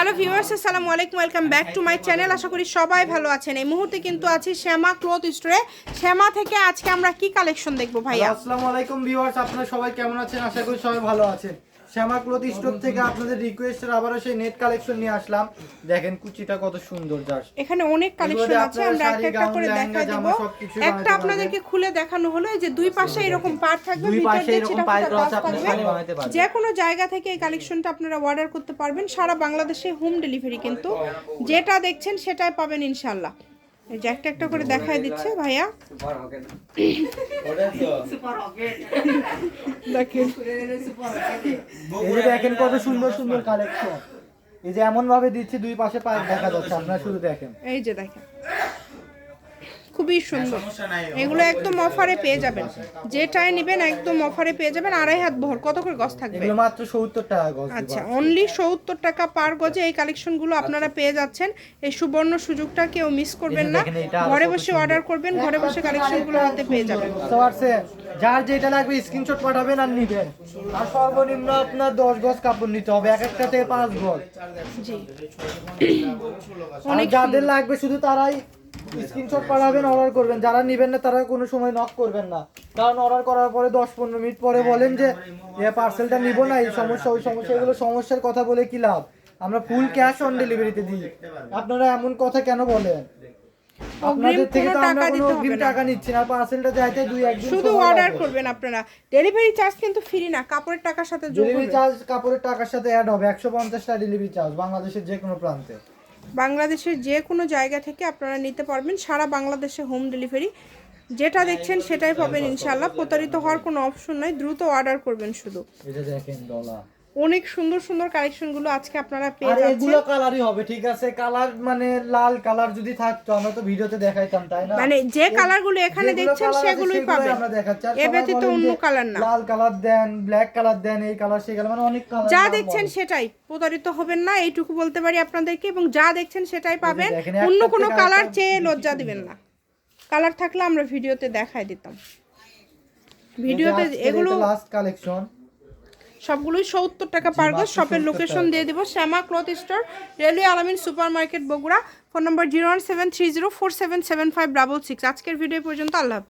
Hello viewers, আসসালামু আলাইকুম, welcome back to my channel. আশা করি সবাই ভালো আছেন। এই মুহূর্তে কিন্তু আছি শ্যামা ক্লথ স্টোরে। শ্যামা থেকে আজকে আমরা কি কালেকশন দেখবো ভাইয়া? আসসালামু আলাইকুম ভিউয়ার্স, আপনারা সবাই কেমন আছেন? আশা করি সবাই ভালো আছেন। শ্যামা ক্লথ স্টোর থেকে আপনাদের রিকোয়েস্টের আবারও সেই নেট কালেকশন নিয়ে আসলাম। দেখেন কুচিটা কত সুন্দর, জাস্ট এখানে অনেক কালেকশন আছে, আমরা একটা একটা করে দেখাই দেব। একটা আপনাদেরকে খুলে দেখানো হলো যে দুই পাশে এরকম পার থাকবে, ভিতরে এরকম পার থাকবে। যে কোনো জায়গা থেকে এই কালেকশনটা আপনারা অর্ডার করতে পারবেন, সারা বাংলাদেশে হোম ডেলিভারি। কিন্তু যেটা দেখছেন সেটাই পাবেন ইনশাআল্লাহ। এই যে একটা একটা করে দেখাই দিচ্ছে ভাইয়া, দেখেন দেখেন কত সুন্দর সুন্দর কালেকশন। এই যে এমন ভাবে দিচ্ছি দুই পাশে পাইপ দেখা যাচ্ছে, আপনারা শুধু দেখেন। এই যে দেখেন খুবই সুন্দর, এগুলো একদম অফারে পেয়ে যাবেন। যেটাই নেবেন একদম অফারে পেয়ে যাবেন। 2.5 হাত বহর, কত করে গজ থাকবে? এগুলো মাত্র 70 টাকা গজ। আচ্ছা, অনলি 70 টাকা পার গজে এই কালেকশনগুলো আপনারা পেয়ে যাচ্ছেন। এই সুবর্ণ সুযোগটা কেউ মিস করবেন না। ঘরে বসে অর্ডার করবেন, ঘরে বসে কালেকশনগুলো হাতে পেয়ে যাবেন। যার যেটা লাগবে স্ক্রিনশট পাঠাবেন আর নিবেন। আর সর্বনিম্ন আপনার 10 গজ কাপড় নিতে হবে, এক একটা থেকে 5 গজ। জি, অনেক যাদের লাগবে শুধু তারাই স্ক্রিনশট পাঠাবেন, অর্ডার করবেন। যারা নেবেন না তারা কোনো সময় নক করবেন না, কারণ অর্ডার করার পরে 10-15 মিনিট পরে বলেন যে পার্সেলটা নিব না, এই সমস্যা ওই সমস্যা। এগুলো সমস্যার কথা বলে কি লাভ? আমরা ফুল ক্যাশ অন ডেলিভারিতে দিই। আপনারা এমন কথা কেন বলেন? আপনাদের থেকে তো আমরা কোনো অগ্রিম টাকা নিচ্ছি না, পার্সেলটা যাইতে 2-1 দিন শুধু অর্ডার করবেন আপনারা। ডেলিভারি চার্জ কিন্তু ফ্রি না, কাপড়ের টাকার সাথে যোগ হবে। ডেলিভারি চার্জ কাপড়ের টাকার সাথে অ্যাড হবে। 150 টাকা ডেলিভারি চার্জ, বাংলাদেশের যে কোনো প্রান্তে। বাংলাদেশের যে কোনো জায়গা থেকে আপনারা নিতে পারবেন, সারা বাংলাদেশে হোম ডেলিভারি। যেটা দেখছেন সেটাই পাবেন ইনশাআল্লাহ। প্রতারিত হওয়ার কোনো অপশন নাই, দ্রুত অর্ডার করবেন শুধু। এটা দেখেন ডলা, অনেক সুন্দর সুন্দর কালেকশনগুলো আজকে আপনারা পেয়ে আর যাচ্ছেন। এগুলো কালারই হবে, ঠিক আছে? কালার মানে লাল কালার যদি থাকতো আমরা তো ভিডিওতে দেখাইতাম, তাই না? মানে যে কালারগুলো এখানে দেখছেন সেগুলোই পাবেন, আমরা দেখাচ্ছি। আর এ ব্যতীত অন্য কালার না। লাল কালার দেন, ব্ল্যাক কালার দেন, এই কালার সেই কালার, মানে অনেক কালার। যা দেখছেন সেটাই, প্রতারিত হবেন না এইটুকু বলতে পারি আপনাদেরকে। এবং যা দেখছেন সেটাই পাবেন, অন্য কোনো কালার চেয়ে লজ্জা দিবেন না। কালার থাকলে আমরা ভিডিওতে দেখাই দিতাম। ভিডিওতে এগুলো লাস্ট কালেকশন সবগুলোই 70 টাকা পার গজ। শপের লোকেশন দিয়ে দিব, শ্যামা ক্লথ স্টোর, রেলওয়ে আলামিন সুপার মার্কেট, বগুড়া। ফোন নম্বর 01730477566। আজকের ভিডিও পর্যন্ত, আল্লাহ।